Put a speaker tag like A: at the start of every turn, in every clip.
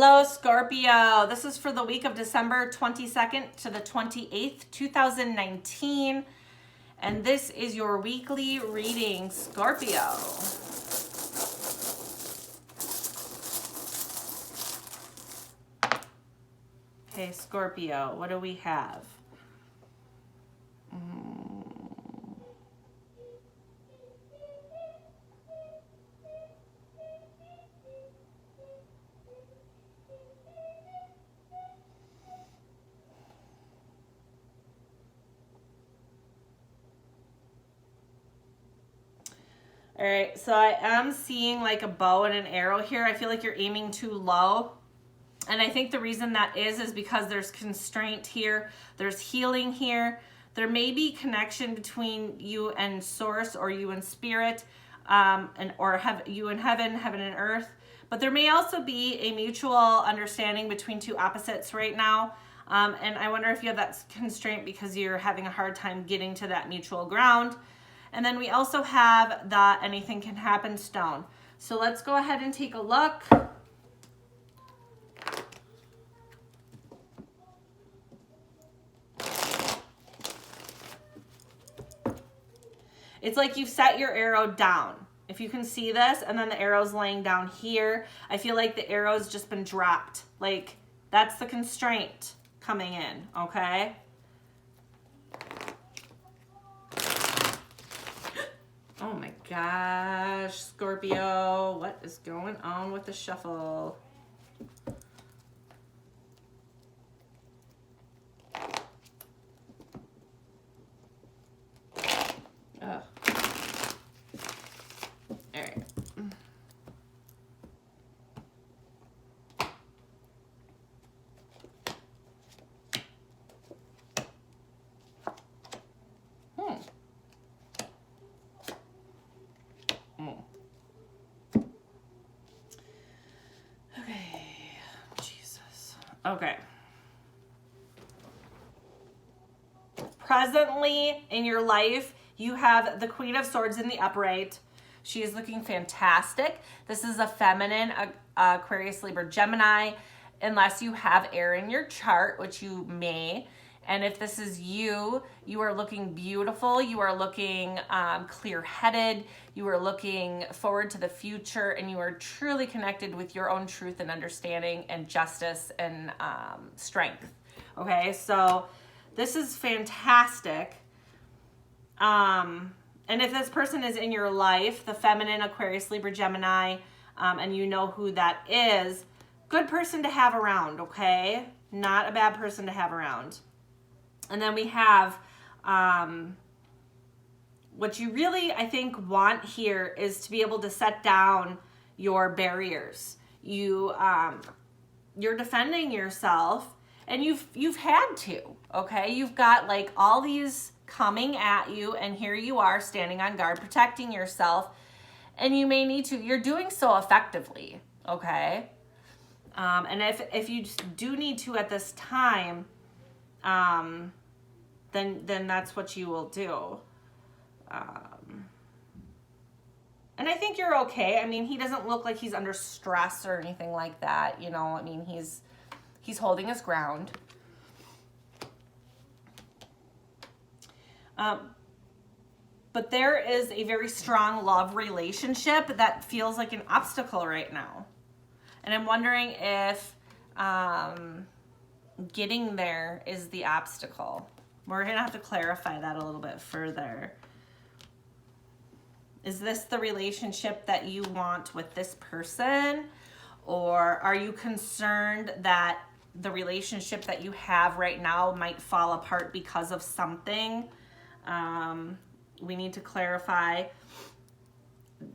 A: Hello, Scorpio. This is for the week of December 22nd to the 28th, 2019. And this is your weekly reading, Scorpio. Okay, Scorpio, what do we have? All right, so I am seeing like a bow and an arrow here. I feel like you're aiming too low. And I think the reason that is because there's constraint here. There's healing here. There may be connection between you and source, or you and spirit, or have you and heaven and earth. But there may also be a mutual understanding between two opposites right now. And I wonder if you have that constraint because you're having a hard time getting to that mutual ground. And then we also have the anything can happen stone. So let's go ahead and take a look. It's like you've set your arrow down. If you can see this, and then the arrow's laying down here, I feel like the arrow's just been dropped. Like, that's the constraint coming in, okay? Oh my gosh, Scorpio, what is going on with the shuffle? Ugh. All right. Okay, Jesus. Okay. Presently in your life, you have the Queen of Swords in the upright. She is looking fantastic. This is a feminine Aquarius, Libra, Gemini, unless you have air in your chart, which you may. And if this is you, you are looking beautiful. You are looking clear-headed. You are looking forward to the future, and you are truly connected with your own truth and understanding and justice and strength. Okay, so this is fantastic. And if this person is in your life, the feminine Aquarius, Libra, Gemini, and you know who that is, good person to have around, okay? Not a bad person to have around. And then we have what you really, I think, want here is to be able to set down your barriers. You're defending yourself, and you've had to, okay? You've got like all these coming at you, and here you are standing on guard, protecting yourself, and you may need to. You're doing so effectively, okay? And if you do need to at this time, then that's what you will do. And I think you're okay. I mean, he doesn't look like he's under stress or anything like that. You know, I mean, he's holding his ground. But there is a very strong love relationship that feels like an obstacle right now. And I'm wondering if getting there is the obstacle. We're going to have to clarify that a little bit further. Is this the relationship that you want with this person? Or are you concerned that the relationship that you have right now might fall apart because of something? We need to clarify.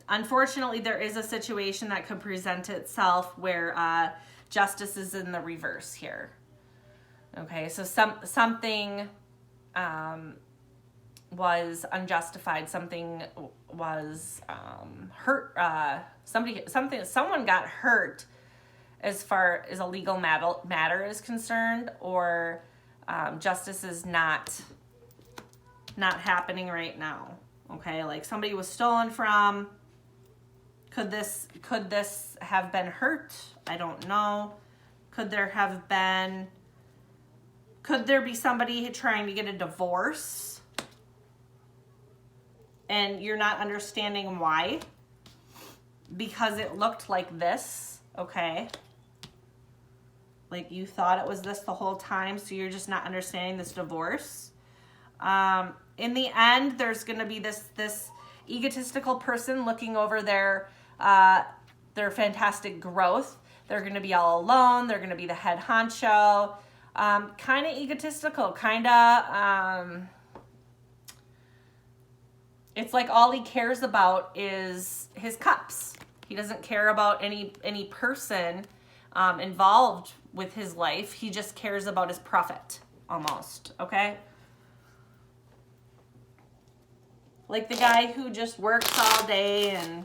A: Unfortunately, there is a situation that could present itself where justice is in the reverse here. Okay, so something was unjustified. Something was hurt. Someone got hurt as far as a legal matter is concerned, or justice is not happening right now. Okay, like somebody was stolen from. Could this have been hurt? I don't know. Could there be somebody trying to get a divorce and you're not understanding why? Because it looked like this, okay? Like you thought it was this the whole time, so you're just not understanding this divorce. In the end, there's going to be this egotistical person looking over their fantastic growth. They're going to be all alone. They're going to be the head honcho. Kind of egotistical, kind of, it's like all he cares about is his cups. He doesn't care about any person involved with his life. He just cares about his profit, almost, okay? Like the guy who just works all day and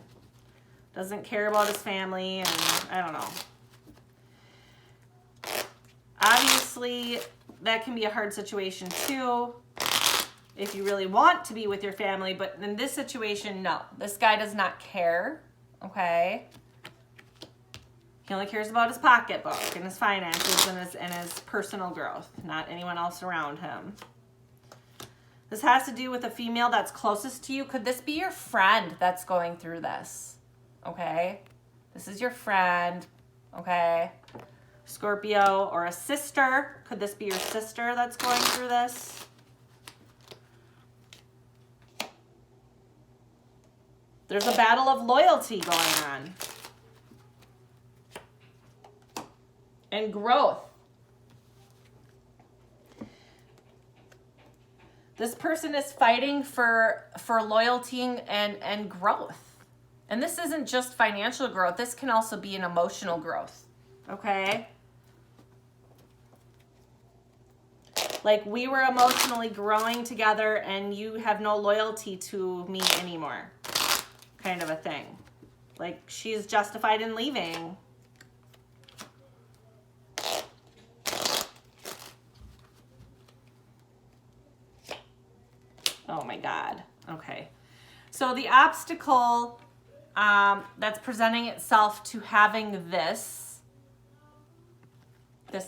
A: doesn't care about his family, and I don't know. Obviously, that can be a hard situation too if you really want to be with your family, but in this situation, no. This guy does not care, okay? He only cares about his pocketbook and his finances and his personal growth, not anyone else around him. This has to do with a female that's closest to you. Could this be your friend that's going through this? Okay? This is your friend, okay? Scorpio, or a sister. Could this be your sister that's going through this? There's a battle of loyalty going on. And growth. This person is fighting for loyalty and growth. And this isn't just financial growth. This can also be an emotional growth. Okay? Like we were emotionally growing together and you have no loyalty to me anymore. Kind of a thing. Like she's justified in leaving. Oh my God. Okay. So the obstacle that's presenting itself to having this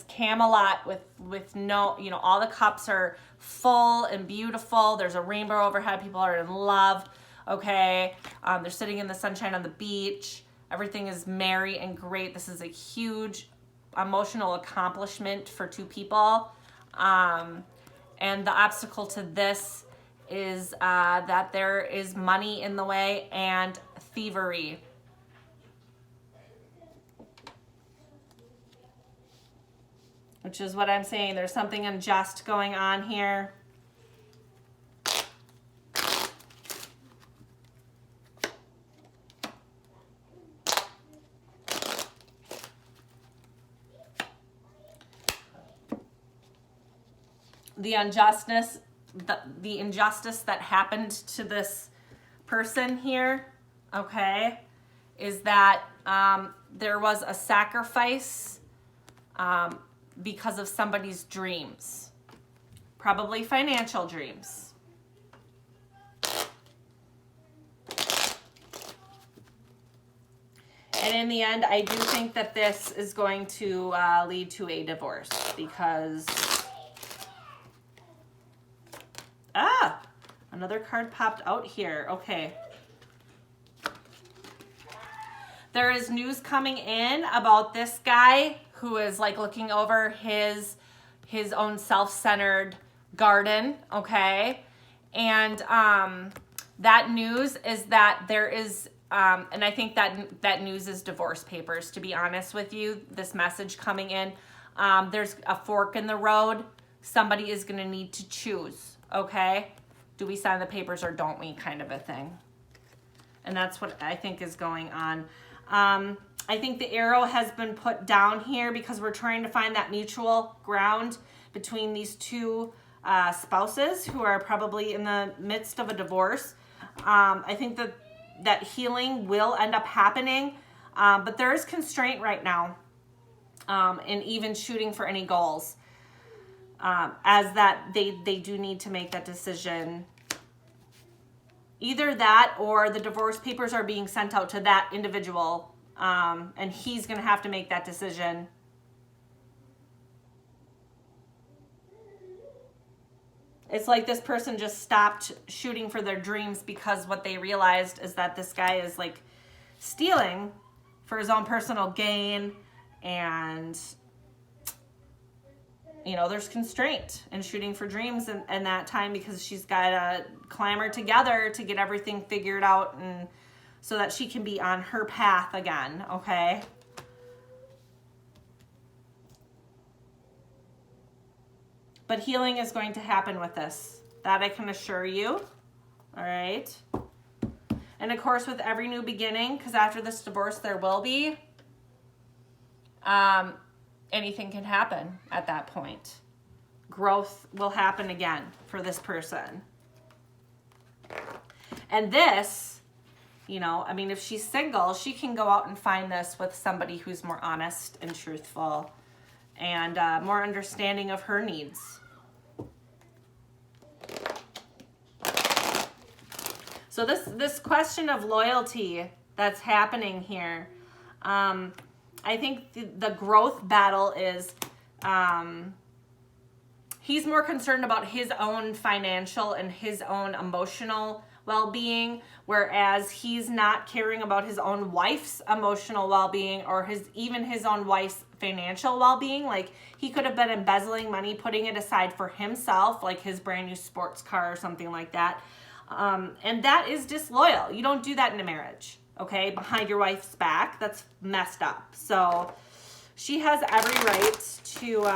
A: Camelot with no, you know, all the cups are full and beautiful. There's a rainbow overhead. People are in love. Okay. They're sitting in the sunshine on the beach. Everything is merry and great. This is a huge emotional accomplishment for two people. And the obstacle to this is that there is money in the way and thievery. Which is what I'm saying. There's something unjust going on here. The injustice that happened to this person here, okay, is that there was a sacrifice because of somebody's dreams, probably financial dreams. And in the end, I do think that this is going to lead to a divorce because... another card popped out here. Okay. There is news coming in about this guy who is like looking over his own self-centered garden, okay? And that news is that there is, and I think that news is divorce papers, to be honest with you, this message coming in. There's a fork in the road. Somebody is going to need to choose, okay? Do we sign the papers or don't we, kind of a thing. And that's what I think is going on. I think the arrow has been put down here because we're trying to find that mutual ground between these two spouses who are probably in the midst of a divorce. I think that healing will end up happening, but there is constraint right now in even shooting for any goals. As that they do need to make that decision. Either that or the divorce papers are being sent out to that individual and he's going to have to make that decision It's like this person just stopped shooting for their dreams because what they realized is that this guy is like stealing for his own personal gain, and you know, there's constraint in shooting for dreams in that time, because she's got to clamor together to get everything figured out, and so that she can be on her path again, okay? But healing is going to happen with this. That I can assure you, all right? And of course, with every new beginning, because after this divorce there will be, anything can happen at that point. Growth will happen again for this person. And this, you know, I mean, if she's single, she can go out and find this with somebody who's more honest and truthful and more understanding of her needs. So this question of loyalty that's happening here, I think the growth battle is he's more concerned about his own financial and his own emotional well-being, whereas he's not caring about his own wife's emotional well-being or even his own wife's financial well-being. Like, he could have been embezzling money, putting it aside for himself, like his brand new sports car or something like that. And that is disloyal. You don't do that in a marriage, okay? Behind your wife's back. That's messed up. So she has every right to,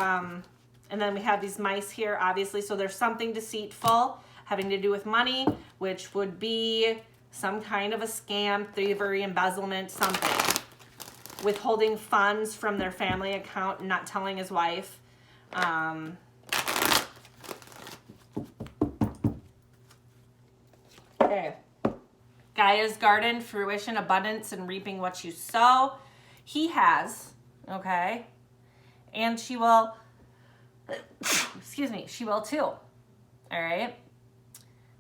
A: and then we have these mice here, obviously. So there's something deceitful having to do with money, which would be some kind of a scam, thievery, embezzlement, something. Withholding funds from their family account and not telling his wife. Okay. Gaia's garden, fruition, abundance, and reaping what you sow. He has, okay? And she will, excuse me, she will too, all right?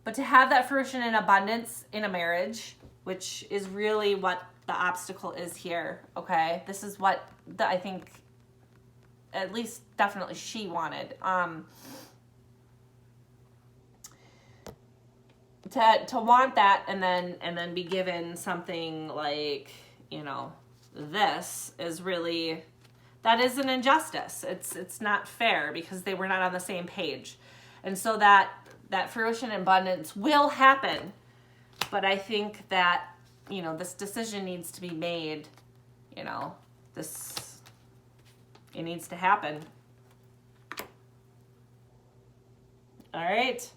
A: But to have that fruition and abundance in a marriage, which is really what the obstacle is here, okay? This is what I think, at least definitely she wanted. To want that and then be given something like, you know, this is really, that is an injustice. It's not fair because they were not on the same page. And so that fruition and abundance will happen. But I think that, you know, this decision needs to be made, you know, it needs to happen. All right.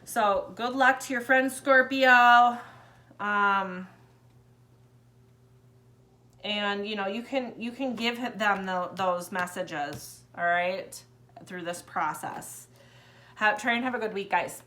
A: So good luck to your friend Scorpio. And you know, you can give them those messages, all right, through this process. Try and have a good week, guys.